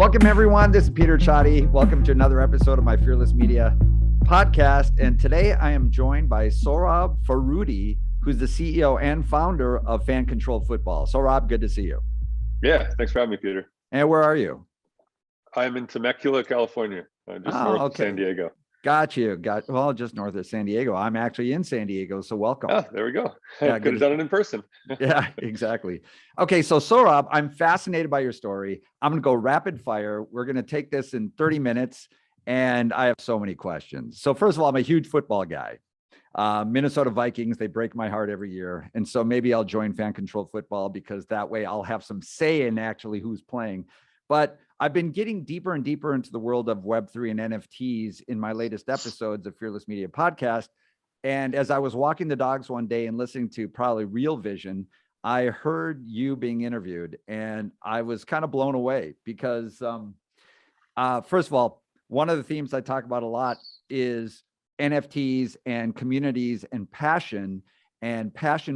Welcome, everyone. This is Peter Chadi. Welcome to another episode of my Fearless Media podcast. And today I am joined by Sohrob Farudi, who's the CEO and founder of Fan Controlled Football. Sohrob, good to see you. Yeah, thanks for having me, Peter. And where are you? I'm in Temecula, California, just north of San Diego. Got you. Well, just north of San Diego. I'm actually in San Diego, so welcome. Oh, there we go. Yeah, could have done it in person. Yeah, exactly. Okay, so Sohrob, I'm fascinated by your story. I'm going to go rapid fire. We're going to take this in 30 minutes, and I have so many questions. So first of all, I'm a huge football guy. Minnesota Vikings, they break my heart every year. And so maybe I'll join Fan Controlled Football because that way I'll have some say in actually who's playing. But I've been getting deeper and deeper into the world of Web3 and NFTs in my latest episodes of Fearless Media Podcast. And as I was walking the dogs one day and listening to probably Real Vision, I heard you being interviewed and I was kind of blown away because first of all, one of the themes I talk about a lot is NFTs and communities and passion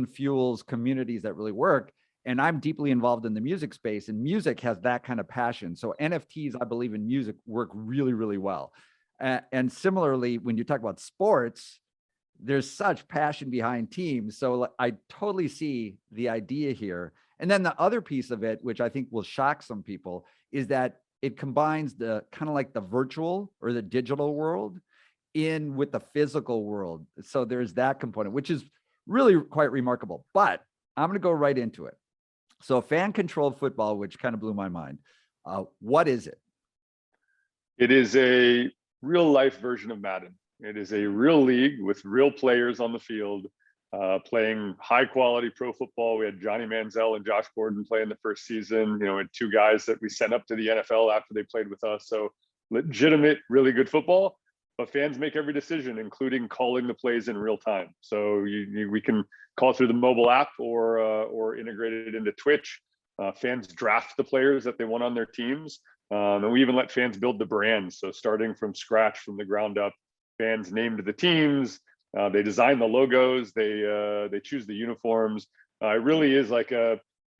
fuels communities that really work. And I'm deeply involved in the music space, and music has that kind of passion. So NFTs, I believe in music, work really, really well. And similarly, when you talk about sports, there's such passion behind teams. So I totally see the idea here. And then the other piece of it, which I think will shock some people, is that it combines the kind of like the virtual or the digital world in with the physical world. So there's that component, which is really quite remarkable. But I'm going to go right into it. So Fan Controlled Football, which kind of blew my mind. What is it? It is a real life version of Madden. It is a real league with real players on the field, playing high quality pro football. We had Johnny Manziel and Josh Gordon play in the first season. We had two guys that we sent up to the NFL after they played with us. So legitimate, really good football. But fans make every decision, including calling the plays in real time. So we can call through the mobile app or integrate it into Twitch. Fans draft the players that they want on their teams. And we even let fans build the brands. So starting from scratch, from the ground up, fans named the teams. They design the logos. They choose the uniforms. It really is like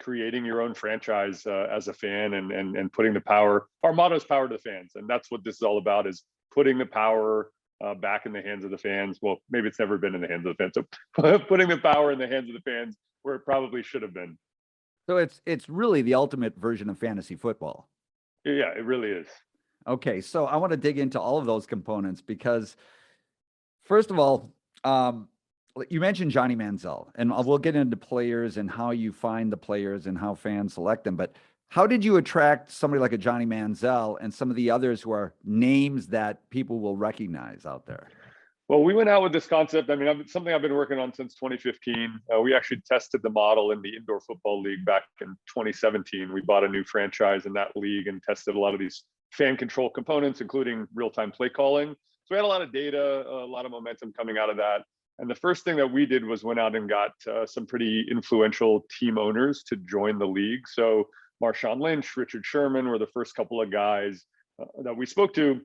creating your own franchise as a fan and putting the power. Our motto is power to the fans. And that's what this is all about, is putting the power back in the hands of the fans. Well, maybe it's never been in the hands of the fans. So putting the power in the hands of the fans where it probably should have been. So it's really the ultimate version of fantasy football. Yeah, it really is. Okay, so I want to dig into all of those components because, first of all, you mentioned Johnny Manziel, and we'll get into players and how you find the players and how fans select them. But how did you attract somebody like a Johnny Manziel and some of the others who are names that people will recognize out there? Well, we went out with this concept. I mean, something I've been working on since 2015. We actually tested the model in the indoor football league back in 2017. We bought a new franchise in that league and tested a lot of these fan control components, including real-time play calling. So we had a lot of data, a lot of momentum coming out of that. And the first thing that we did was went out and got some pretty influential team owners to join the league. So Marshawn Lynch, Richard Sherman were the first couple of guys that we spoke to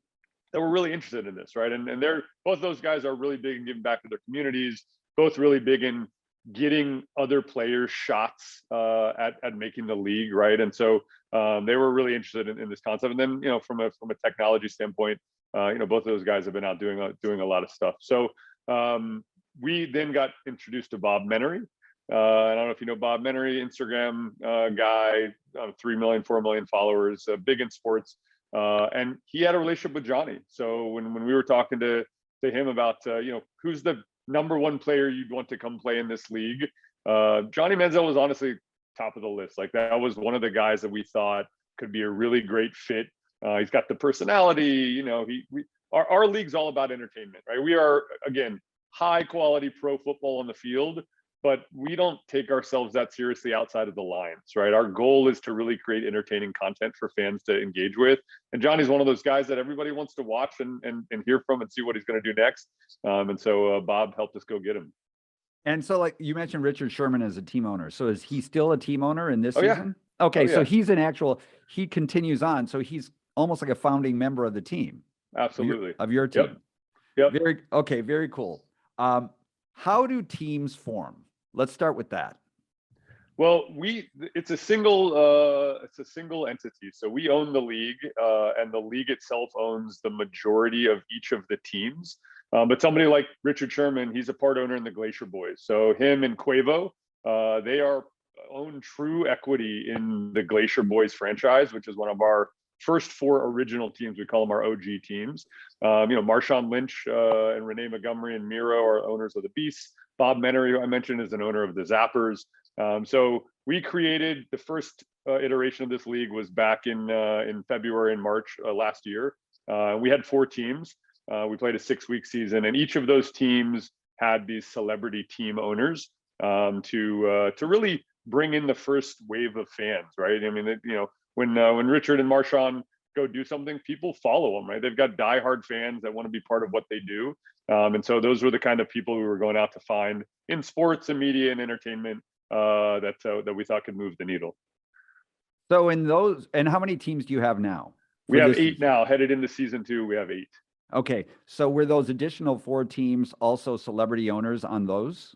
that were really interested in this, right? And they're both those guys are really big in giving back to their communities, both really big in getting other players shots at making the league, right? And so they were really interested in this concept. And then, from a technology standpoint, both of those guys have been out doing a lot of stuff. So we then got introduced to Bob Menery. I don't know if you know Bob Menery, Instagram guy, 3 million, 4 million followers, big in sports. And he had a relationship with Johnny. So when we were talking to him about, who's the number one player you'd want to come play in this league, Johnny Manziel was honestly top of the list. Like, that was one of the guys that we thought could be a really great fit. He's got the personality, our league's all about entertainment, right? We are, again, high quality pro football on the field, but we don't take ourselves that seriously outside of the lines, right? Our goal is to really create entertaining content for fans to engage with. And Johnny's one of those guys that everybody wants to watch and hear from and see what he's going to do next. And so Bob helped us go get him. And so, like you mentioned, Richard Sherman as a team owner. So is he still a team owner in this season? Yeah. Okay, so he's he continues on. So he's almost like a founding member of the team. Absolutely. Of your team. Yep. Very cool. How do teams form? Let's start with that. Well, it's a single entity. So we own the league, and the league itself owns the majority of each of the teams. But somebody like Richard Sherman, he's a part owner in the Glacier Boys. So him and Quavo, they are own true equity in the Glacier Boys franchise, which is one of our first four original teams. We call them our OG teams. Marshawn Lynch and Renee Montgomery and Miro are owners of the Beasts. Bob Menery, who I mentioned, is an owner of the Zappers. So we created the first iteration of this league was back in February and March last year. We had four teams. We played a 6-week season, and each of those teams had these celebrity team owners to really bring in the first wave of fans, right? I mean, when Richard and Marshawn go do something, people follow them, right? They've got diehard fans that want to be part of what they do. And so those were the kind of people we were going out to find in sports and media and entertainment that we thought could move the needle. So and how many teams do you have now? We have 8 now. Headed into season 2, we have 8. Okay. So were those additional 4 teams also celebrity owners on those?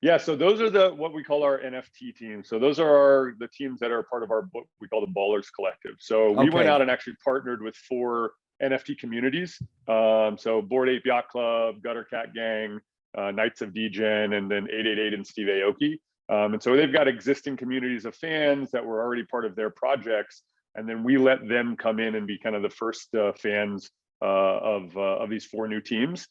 Yeah, so those are what we call our NFT teams. So those are the teams that are part of what we call the Ballers Collective. So we went out and actually partnered with 4 NFT communities. So Bored Ape Yacht Club, Gutter Cat Gang, Knights of Degen, and then 888 and Steve Aoki. And so they've got existing communities of fans that were already part of their projects. And then we let them come in and be kind of the first fans of these 4 new teams,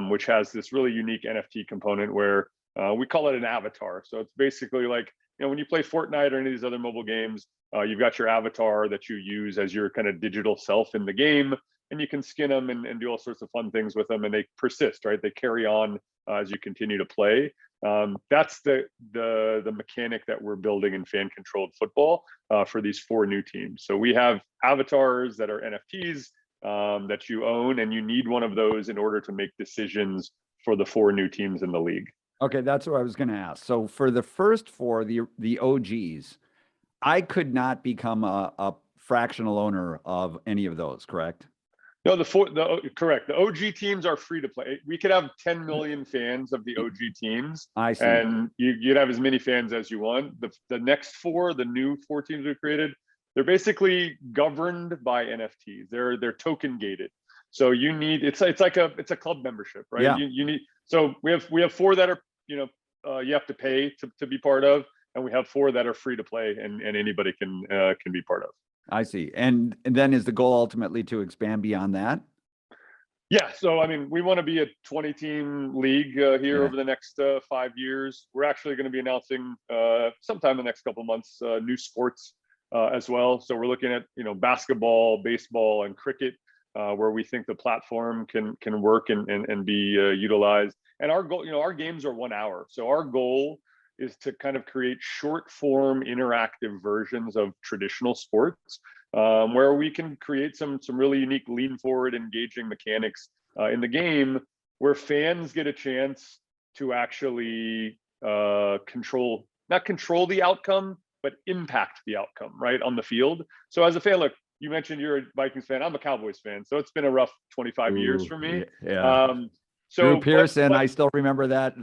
which has this really unique NFT component where we call it an avatar. So it's basically like, when you play Fortnite or any of these other mobile games, you've got your avatar that you use as your kind of digital self in the game, and you can skin them and do all sorts of fun things with them, and they persist, right? They carry on as you continue to play. That's the mechanic that we're building in fan-controlled football for these 4 new teams. So we have avatars that are NFTs that you own, and you need one of those in order to make decisions for the 4 new teams in the league. Okay, that's what I was going to ask. So for the first 4, the OGs, I could not become a fractional owner of any of those, correct? No, correct. The OG teams are free to play. We could have 10 million fans of the OG teams. I see. And you'd have as many fans as you want. The next 4, the new 4 teams we created, they're basically governed by NFTs. They're token gated. So it's a club membership, right? Yeah. You need. So we have 4 that are you have to pay to be part of, and we have 4 that are free to play, and anybody can be part of. I see. And then is the goal ultimately to expand beyond that? Yeah. So, I mean, we want to be a 20-team league here over the next 5 years. We're actually going to be announcing sometime in the next couple of months new sports as well. So we're looking at, basketball, baseball, and cricket, where we think the platform can work and be utilized. And our goal, our games are 1 hour. So our goal is to kind of create short form interactive versions of traditional sports, where we can create some really unique lean forward engaging mechanics in the game, where fans get a chance to actually not control the outcome, but impact the outcome right on the field. So as a fan, look, you mentioned you're a Vikings fan. I'm a Cowboys fan. So it's been a rough 25 years for me. Yeah. So Drew Pearson, I still remember that.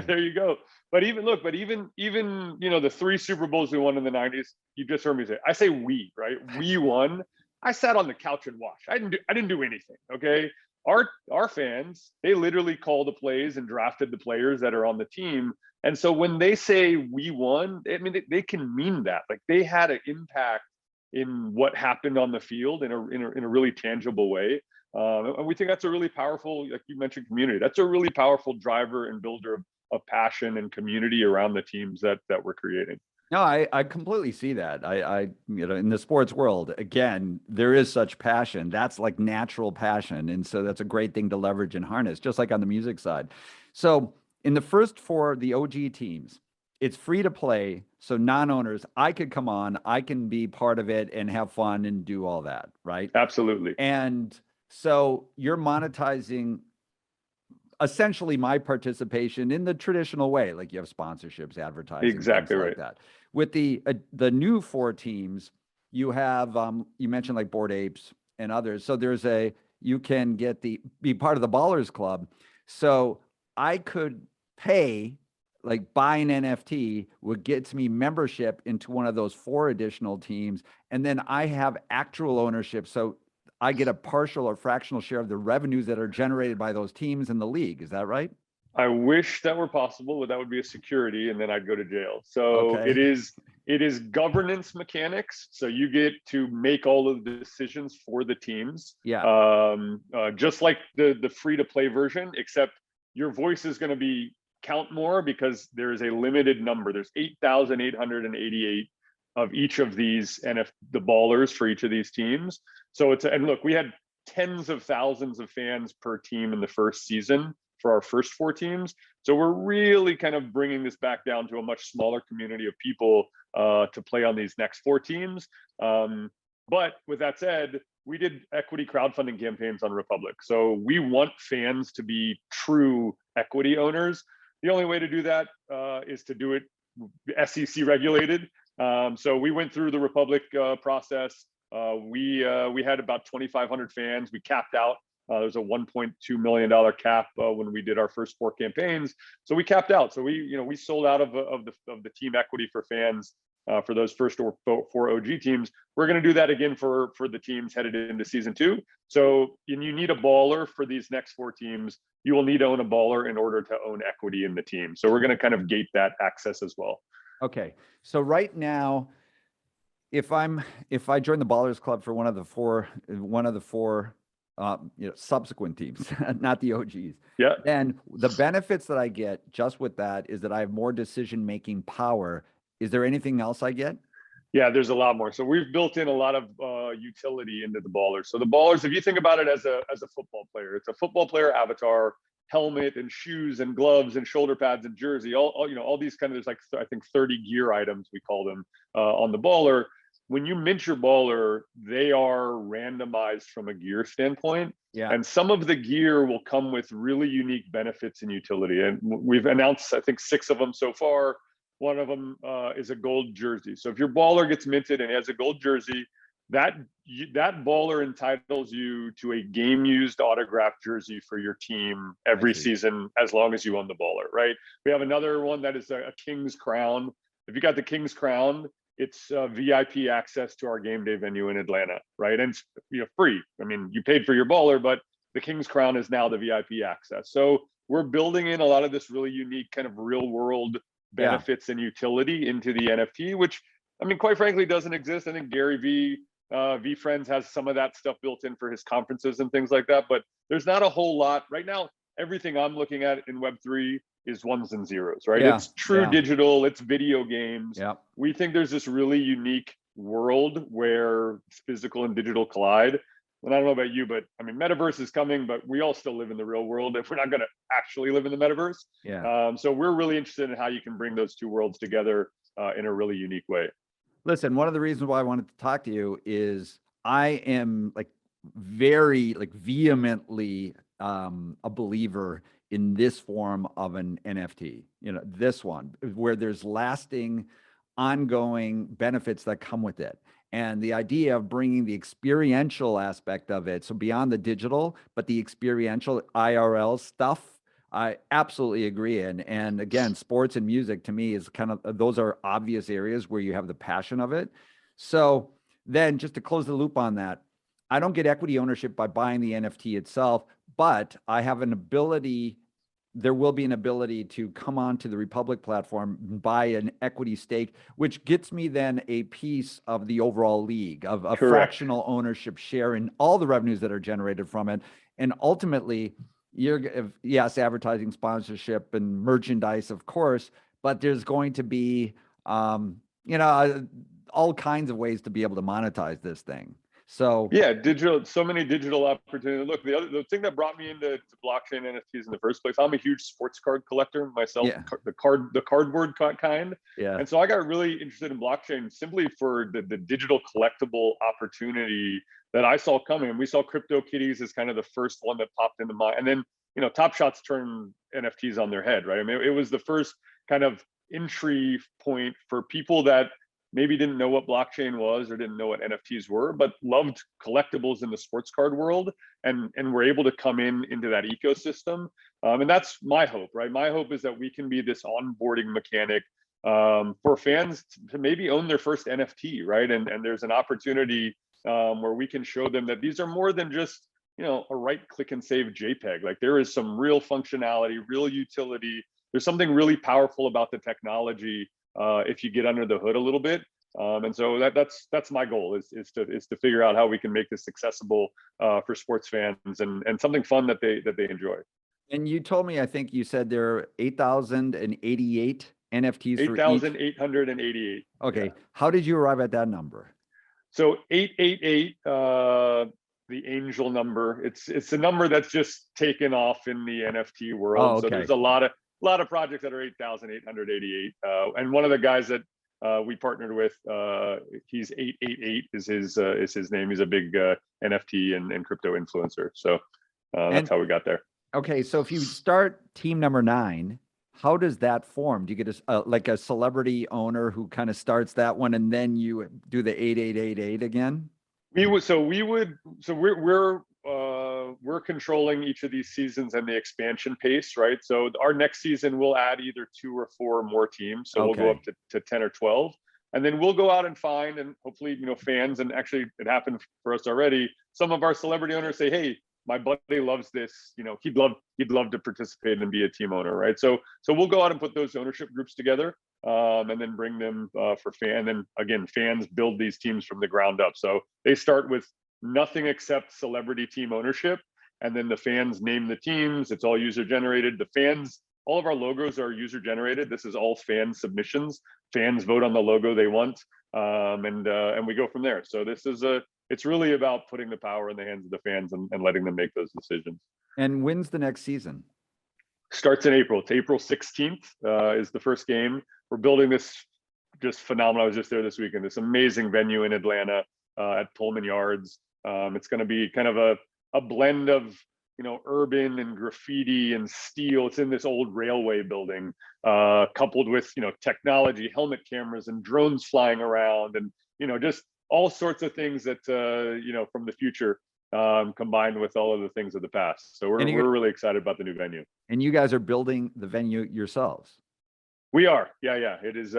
There you go. But even the 3 Super Bowls we won in the 90s, you just heard me say, I say we, right? We won. I sat on the couch and watched. I didn't do anything. Okay. Our fans, they literally call the plays and drafted the players that are on the team. And so when they say we won, I mean, they can mean that. Like, they had an impact in what happened on the field in a really tangible way. And we think that's a really powerful, like you mentioned, community. That's a really powerful driver and builder of passion and community around the teams that we're creating. No, I completely see that. I in the sports world, again, there is such passion. That's like natural passion. And so that's a great thing to leverage and harness, just like on the music side. So in the first 4, the OG teams, it's free to play. So non-owners, I could come on, I can be part of it and have fun and do all that, right? Absolutely. And so you're monetizing essentially my participation in the traditional way, like you have sponsorships, advertising, exactly right. Like that. With the new 4 teams, you have you mentioned like Bored Apes and others. So you can be part of the Ballers Club. So I could pay like buy an NFT, what gets me membership into one of those 4 additional teams. And then I have actual ownership. So I get a partial or fractional share of the revenues that are generated by those teams in the league. Is that right? I wish that were possible, but that would be a security, and then I'd go to jail. So Okay. it is governance mechanics. So you get to make all of the decisions for the teams. Yeah. Just like the free to play version, except your voice is going to be count more because there is a limited number. There's 8,888 of each of these the ballers for each of these teams. So and look, we had tens of thousands of fans per team in the first season for our first 4 teams. So we're really kind of bringing this back down to a much smaller community of people to play on these next 4 teams. But with that said, we did equity crowdfunding campaigns on Republic. So we want fans to be true equity owners. The only way to do that is to do it SEC regulated. So we went through the Republic process. We had about 2,500 fans. We capped out. There's a $1.2 million cap when we did our first 4 campaigns. So we capped out. So we sold out of the team equity for fans for those first 4 OG teams. We're going to do that again for the teams headed into season 2. So you need a baller for these next 4 teams. You will need to own a baller in order to own equity in the team. So we're going to kind of gate that access as well. Okay. So right now, if I join the Ballers Club for one of the four subsequent teams, not the OGs. Yeah. Then the benefits that I get just with that is that I have more decision-making power. Is there anything else I get? Yeah, there's a lot more. So we've built in a lot of utility into the ballers. So the ballers, if you think about it as a football player, it's a football player avatar, helmet and shoes and gloves and shoulder pads and jersey, all these kind of, there's like, I think 30 gear items, we call them, on the baller. When you mint your baller, they are randomized from a gear standpoint. Yeah. And some of the gear will come with really unique benefits and utility. And we've announced, I think, 6 of them so far. One of them is a gold jersey. So if your baller gets minted and has a gold jersey, that baller entitles you to a game-used autographed jersey for your team every season, as long as you own the baller, right? We have another one that is a King's Crown. If you got the King's Crown, it's VIP access to our game day venue in Atlanta, right? And it's free. I mean, you paid for your baller, but the King's Crown is now the VIP access. So we're building in a lot of this really unique kind of real world benefits and utility into the NFT, which, I mean, quite frankly, doesn't exist. I think Gary V Friends has some of that stuff built in for his conferences and things like that, but there's not a whole lot right now. Everything I'm looking at in Web3 is ones and zeros, right? Yeah. It's true digital, it's video games. Yeah. We think there's this really unique world where physical and digital collide. And I don't know about you, but I mean, metaverse is coming, but we all still live in the real world if we're not going to actually live in the metaverse. Yeah. So we're really interested in how you can bring those 2 worlds together in a really unique way. Listen, one of the reasons why I wanted to talk to you is I am very vehemently a believer in this form of an NFT, this one where there's lasting, ongoing benefits that come with it. And the idea of bringing the experiential aspect of it, so beyond the digital, but the experiential IRL stuff, I absolutely agree. And again, sports and music to me is kind of, those are obvious areas where you have the passion of it. So then just to close the loop on that, I don't get equity ownership by buying the NFT itself, but I have an ability, there will be an ability to come onto the Republic platform, buy an equity stake, which gets me then a piece of the overall league, of a fractional ownership share in all the revenues that are generated from it. And ultimately, yes, advertising, sponsorship, and merchandise, of course, but there's going to be, all kinds of ways to be able to monetize this thing. So yeah, so many digital opportunities. Look, the thing that brought me into blockchain NFTs in the first place, I'm a huge sports card collector myself, the cardboard kind. Yeah. And so I got really interested in blockchain simply for the digital collectible opportunity that I saw coming. And we saw CryptoKitties as kind of the first one that popped into mind. And then, Top Shots turned NFTs on their head, right? I mean, it was the first kind of entry point for people that maybe didn't know what blockchain was or didn't know what NFTs were, but loved collectibles in the sports card world, and were able to come into that ecosystem. And that's my hope, right? My hope is that we can be this onboarding mechanic for fans to maybe own their first NFT, right? And there's an opportunity where we can show them that these are more than just, a right click and save JPEG. Like, there is some real functionality, real utility. There's something really powerful about the technology if you get under the hood a little bit. And so that's my goal is to figure out how we can make this accessible for sports fans and something fun that they enjoy. And you told me, I think you said there are 8,088 NFTs for each. 8,888. Okay. Yeah. How did you arrive at that number? So 888, the angel number. It's a number that's just taken off in the NFT world. Oh, okay. So there's a lot of projects that are 8,888. And one of the guys that we partnered with, he's 888 is his name. He's a big NFT and crypto influencer. So that's how we got there. Okay, so if you start team number 9, how does that form? Do you get like a celebrity owner who kind of starts that one, and then you do the 8888 again? We're controlling each of these seasons and the expansion pace, right? So our next season we'll add either 2 or 4 more teams. So we'll go up to 10 or 12. And then we'll go out and find, and hopefully, fans, and actually it happened for us already. Some of our celebrity owners say, hey, my buddy loves this, he'd love to participate and be a team owner, right? So we'll go out and put those ownership groups together, and then bring them for fan. And then again, fans build these teams from the ground up. So they start with nothing except celebrity team ownership, and then the fans name the teams. It's all user generated. The fans, all of our logos are user generated. This is all fan submissions. Fans vote on the logo they want, and we go from there. So it's really about putting the power in the hands of the fans and letting them make those decisions. And when's the next season? Starts in April. It's April 16th is the first game. We're building this just phenomenal. I was just there this weekend. This amazing venue in Atlanta at Pullman Yards. It's going to be kind of a blend of urban and graffiti and steel. It's in this old railway building, coupled with technology, helmet cameras, and drones flying around, and just all sorts of things that from the future, combined with all of the things of the past. So we're really excited about the new venue. And you guys are building the venue yourselves? We are, yeah. It is.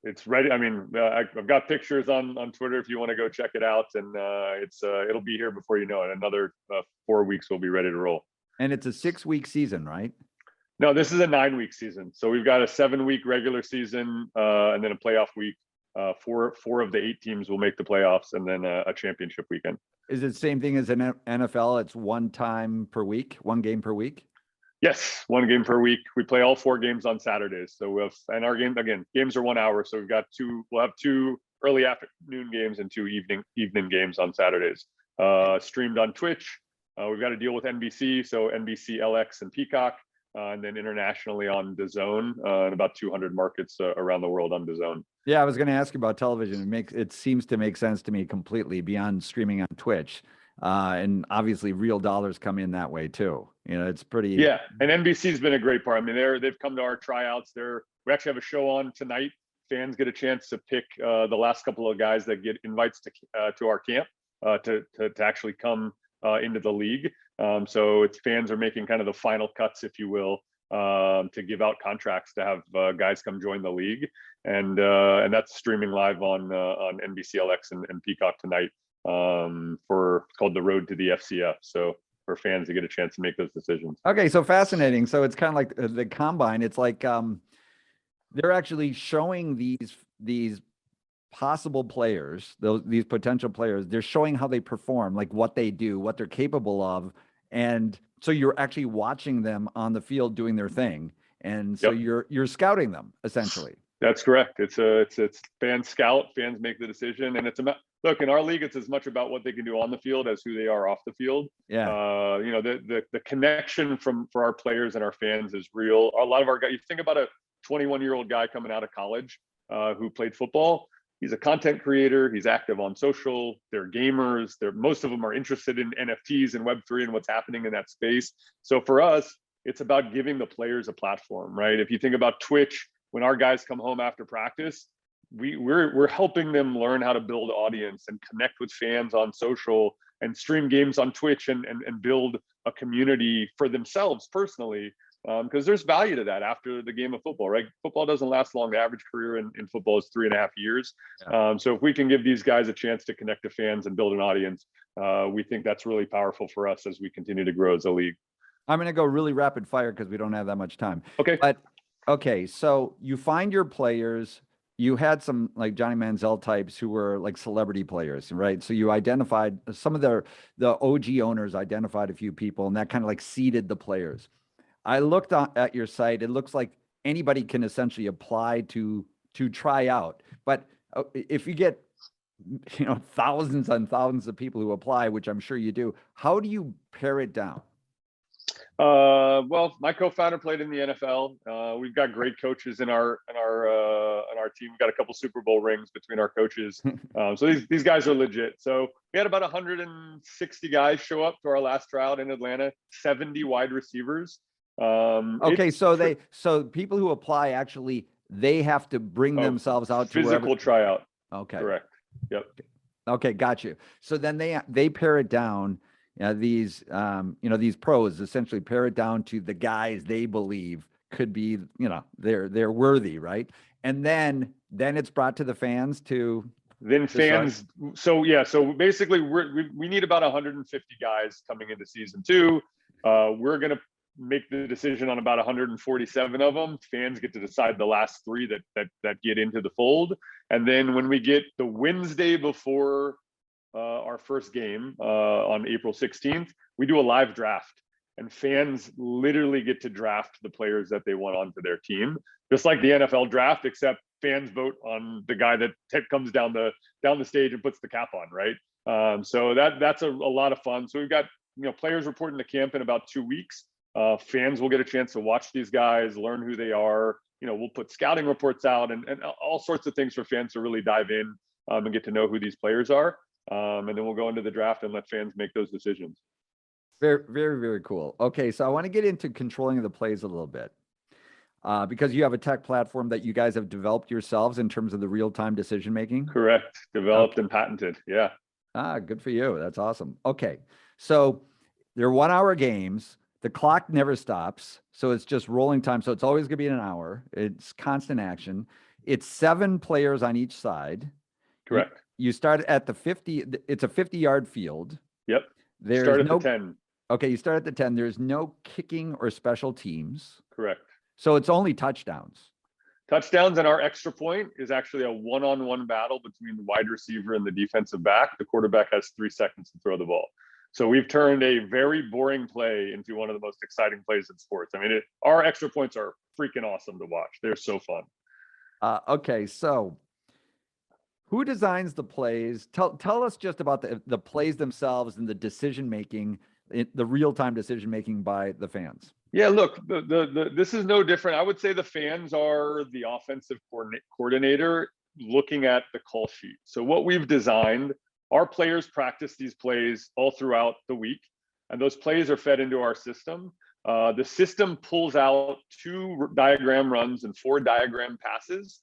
It's ready. I mean, I've got pictures on Twitter if you want to go check it out, and it'll be here before you know it. Another 4 weeks we'll be ready to roll. And it's a 6-week season, right? No, this is a 9-week season. So we've got a 7-week regular season, and then a playoff week. 4 of the 8 teams will make the playoffs, and then a championship weekend. Is it the same thing as an NFL? It's one game per week? Yes, 1 game per week. We play all 4 games on Saturdays. So and our games are 1 hour. So we'll have 2 early afternoon games and 2 evening games on Saturdays. Streamed on Twitch. We've got to deal with NBC, so NBC, LX, and Peacock. And then internationally on DAZN, in about 200 markets around the world on DAZN. Yeah, I was going to ask you about television. It seems to make sense to me completely beyond streaming on Twitch. And obviously real dollars come in that way too. It's pretty. Yeah. And NBC's been a great part. I mean, they've come to our tryouts. We actually have a show on tonight. Fans get a chance to pick the last couple of guys that get invites to our camp to actually come into the league. So fans are making kind of the final cuts, if you will, to give out contracts to have guys come join the league, and that's streaming live on NBCLX and Peacock tonight, called The Road to the FCF. So for fans to get a chance to make those decisions. Okay, so fascinating. So it's kind of like the combine. It's like they're actually showing these possible players, these potential players. They're showing how they perform, like what they do, what they're capable of. And so you're actually watching them on the field doing their thing. And so you're scouting them essentially. That's correct. It's fan scout, fans make the decision. And it's about, look, in our league, it's as much about what they can do on the field as who they are off the field. Yeah. The connection for our players and our fans is real. A lot of our guys, you think about a 21-year-old guy coming out of college who played football. He's a content creator. He's active on social. They're gamers. Most of them are interested in NFTs and Web3 and what's happening in that space. So for us, it's about giving the players a platform, right? If you think about Twitch, when our guys come home after practice, we're helping them learn how to build audience and connect with fans on social and stream games on Twitch and build a community for themselves personally. Because there's value to that after the game of football, right? Football doesn't last long. The average career in football is 3.5 years. Yeah. So if we can give these guys a chance to connect to fans and build an audience, we think that's really powerful for us as we continue to grow as a league. I'm going to go really rapid fire because we don't have that much time. Okay. But okay, so you find your players. You had some like Johnny Manziel types who were like celebrity players, right? So you identified some of the OG owners identified a few people, and that kind of like seeded the players. I looked at your site. It looks like anybody can essentially apply to try out. But if you get thousands and thousands of people who apply, which I'm sure you do, how do you pare it down? Well, my co-founder played in the NFL. We've got great coaches in our team. We've got a couple Super Bowl rings between our coaches. So these guys are legit. So we had about 160 guys show up to our last tryout in Atlanta, 70 wide receivers. Okay, so people who apply actually they have to bring themselves out to physical tryout. Okay. Correct. Yep. Okay, got you. So then they pare it down. These pros essentially pare it down to the guys they believe could be, they're worthy, right? And then it's brought to the fans to fans. So basically we need about 150 guys coming into season 2. We're going to make the decision on about 147 of them. Fans get to decide the last 3 that get into the fold. And then when we get the Wednesday before our first game on April 16th, we do a live draft, and fans literally get to draft the players that they want onto their team, just like the NFL draft, except fans vote on the guy that comes down the stage and puts the cap on, right? So that's a lot of fun. So we've got players reporting to camp in about 2 weeks. Fans will get a chance to watch these guys, learn who they are. We'll put scouting reports out and all sorts of things for fans to really dive in and get to know who these players are. And then we'll go into the draft and let fans make those decisions. Very, very, very cool. Okay, so I want to get into controlling the plays a little bit because you have a tech platform that you guys have developed yourselves in terms of the real-time decision making. Correct. Developed and patented. Yeah. Good for you. That's awesome. Okay, so they're 1-hour games. The clock never stops, so it's just rolling time. So it's always going to be an hour. It's constant action. It's 7 players on each side. Correct. You start at the 50. It's a 50-yard field. Yep. There's start at the 10. Okay, you start at the 10. There's no kicking or special teams. Correct. So it's only touchdowns. Touchdowns, and our extra point is actually a one-on-one battle between the wide receiver and the defensive back. The quarterback has 3 seconds to throw the ball. So we've turned a very boring play into one of the most exciting plays in sports. I mean, our extra points are freaking awesome to watch. They're so fun. Okay, so who designs the plays? Tell us just about the plays themselves and the decision making, the real-time decision making by the fans. Yeah, look, this is no different. I would say the fans are the offensive coordinator looking at the call sheet. So what we've designed, our players practice these plays all throughout the week, and those plays are fed into our system. The system pulls out 2 diagram runs and 4 diagram passes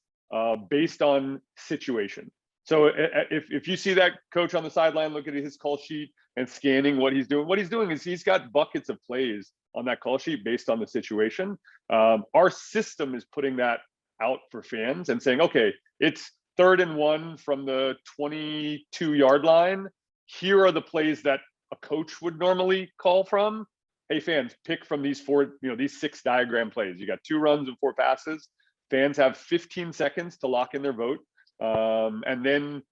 based on situation. So if you see that coach on the sideline looking at his call sheet and scanning what he's doing is he's got buckets of plays on that call sheet based on the situation. Our system is putting that out for fans and saying, okay, it's 3rd and 1 from the 22-yard line. Here are the plays that a coach would normally call from. Hey, fans, pick from these 6 diagram plays. You got 2 runs and 4 passes. Fans have 15 seconds to lock in their vote. And then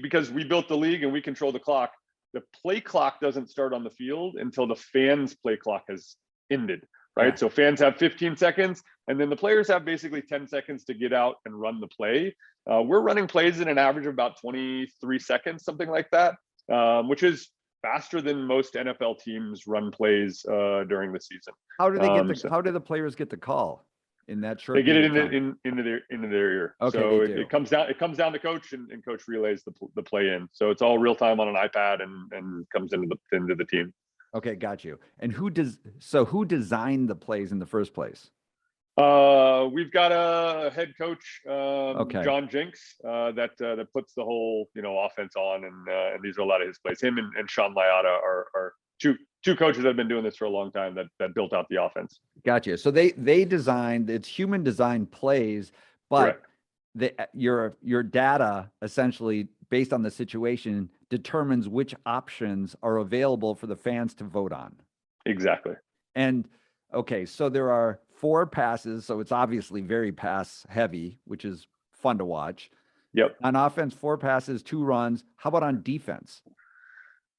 because we built the league and we control the clock, the play clock doesn't start on the field until the fans' play clock has ended, right? Yeah. So fans have 15 seconds, and then the players have basically 10 seconds to get out and run the play. We're running plays in an average of about 23 seconds, something like that, which is faster than most NFL teams run plays during the season. How do they how do the players get the call in that short? They get it into their ear. Okay, so it comes down to coach, and coach relays the play in. So it's all real time on an iPad and comes into the team. Okay, got you. And who designed the plays in the first place? We've got a head coach, Okay. John Jenks, that puts the whole offense on, and these are a lot of his plays. Him and Sean Liotta are two coaches that have been doing this for a long time that built out the offense. Gotcha. So they designed, it's human designed plays, but Correct. your data essentially based on the situation determines which options are available for the fans to vote on. Exactly. And okay, so there are 4 passes, so it's obviously very pass heavy, which is fun to watch. Yep. On offense, 4 passes, 2 runs. How about on defense?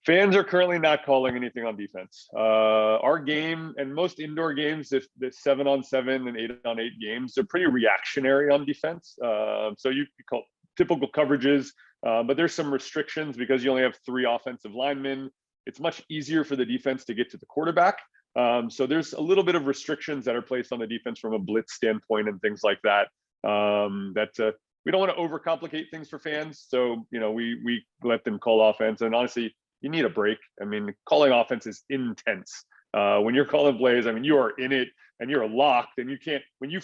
Fans are currently not calling anything on defense. Our game and most indoor games, if the 7-on-7 and 8-on-8 games, they're pretty reactionary on defense. So you call typical coverages, but there's some restrictions because you only have 3 offensive linemen. It's much easier for the defense to get to the quarterback. So there's a little bit of restrictions that are placed on the defense from a blitz standpoint and things like that. We don't want to overcomplicate things for fans. So, we let them call offense. And honestly, you need a break. I mean, calling offense is intense. When you're calling plays, I mean, you are in it and you're locked, and you can't, when your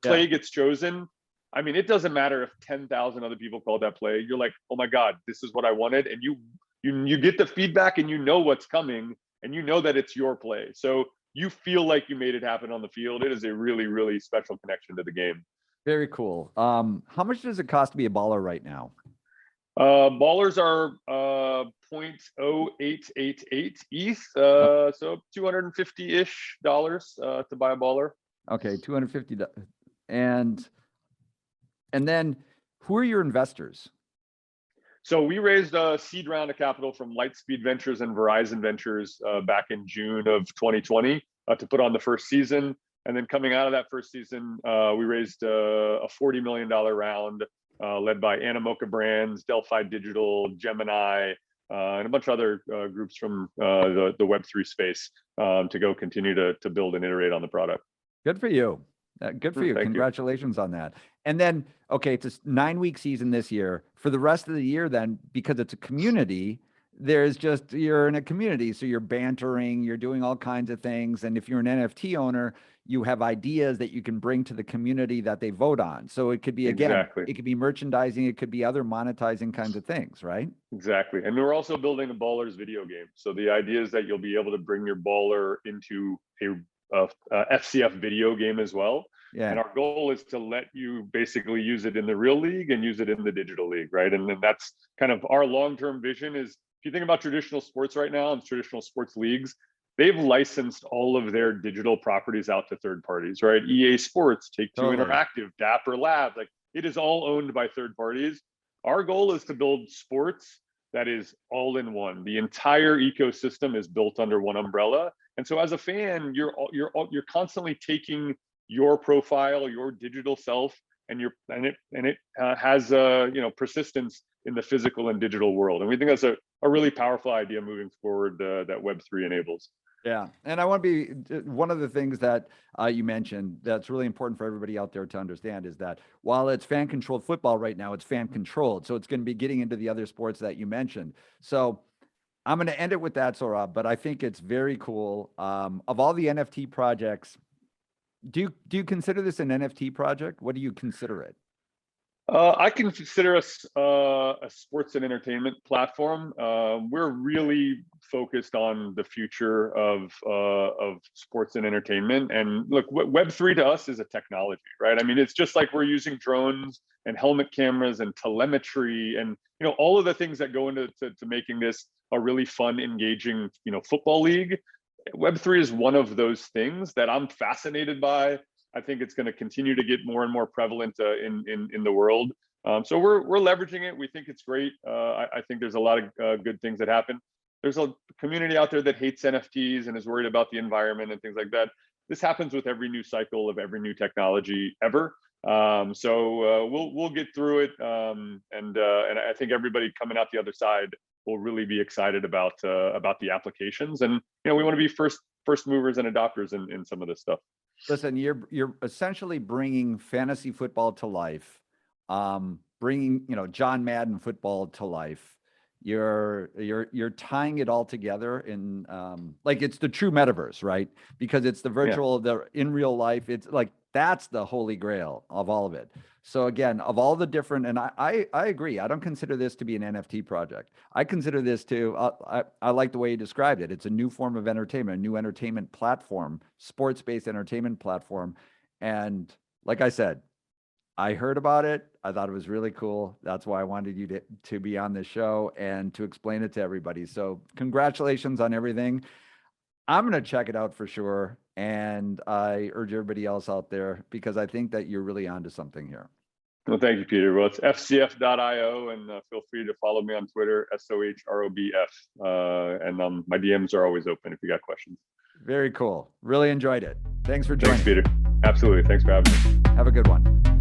play gets chosen, I mean, it doesn't matter if 10,000 other people called that play. You're like, oh my God, this is what I wanted. And you get the feedback and you know what's coming and you know that it's your play. So you feel like you made it happen on the field. It is a really, really special connection to the game. Very cool. How much does it cost to be a baller right now? Ballers are 0.0888 ETH, so $250-ish to buy a baller. Okay, $250. And then who are your investors? So we raised a seed round of capital from Lightspeed Ventures and Verizon Ventures back in June of 2020 to put on the first season. And then coming out of that first season, we raised a $40 million round led by Animoca Brands, Delphi Digital, Gemini, and a bunch of other groups from the Web3 space to go continue to build and iterate on the product. Good for you. Good for you. Thank Congratulations on that. And then, okay, it's a 9-week season this year. For the rest of the year, then, because it's a community, you're in a community, so you're bantering, you're doing all kinds of things. And if you're an NFT owner, you have ideas that you can bring to the community that they vote on. So it could be, again, Exactly. It could be merchandising, it could be other monetizing kinds of things, right? Exactly. And we're also building a Ballers video game. So the idea is that you'll be able to bring your baller into a FCF video game as well. Yeah. And our goal is to let you basically use it in the real league and use it in the digital league, right? And then that's kind of our long-term vision. Is if you think about traditional sports right now and traditional sports leagues, they've licensed all of their digital properties out to third parties, right? EA Sports, Take-Two Interactive, Dapper Labs, like it is all owned by third parties. Our goal is to build sports that is all in one. The entire ecosystem is built under one umbrella. And so as a fan, you're constantly taking your profile, your digital self, and it has persistence in the physical and digital world. And we think that's a really powerful idea moving forward that Web3 enables. Yeah. And I want to be one of the things that you mentioned that's really important for everybody out there to understand is that while it's fan controlled football right now, it's fan controlled. So it's going to be getting into the other sports that you mentioned. So I'm going to end it with that, Sohrob, but I think it's very cool. Of all the NFT projects, do you consider this an NFT project? What do you consider it? I can consider us a sports and entertainment platform. We're really focused on the future of sports and entertainment. And look, Web3 to us is a technology, right? I mean, it's just like we're using drones and helmet cameras and telemetry and all of the things that go into making this a really fun, engaging football league. Web3 is one of those things that I'm fascinated by. I think it's going to continue to get more and more prevalent in the world. So we're leveraging it. We think it's great. I think there's a lot of good things that happen. There's a community out there that hates NFTs and is worried about the environment and things like that. This happens with every new cycle of every new technology ever. So we'll get through it, and I think everybody coming out the other side will really be excited about the applications. And we want to be first movers and adopters in some of this stuff. Listen, you're essentially bringing fantasy football to life, bringing John Madden football to life. You're tying it all together in like it's the true metaverse, right? Because it's the virtual, the in real life. It's like That's the holy grail of all of it. So again, of all the different, and I agree. I don't consider this to be an NFT project. I consider this to, I like the way you described it. It's a new form of entertainment, a new entertainment platform, sports-based entertainment platform. And like I said, I heard about it. I thought it was really cool. That's why I wanted you to be on this show and to explain it to everybody. So congratulations on everything. I'm going to check it out for sure. And I urge everybody else out there, because I think that you're really onto something here. Well, thank you, Peter. Well, it's fcf.io, and feel free to follow me on Twitter, SOHROBF. And my DMs are always open if you got questions. Very cool. Really enjoyed it. Thanks for joining. Thanks, Peter. Absolutely. Thanks for having me. Have a good one.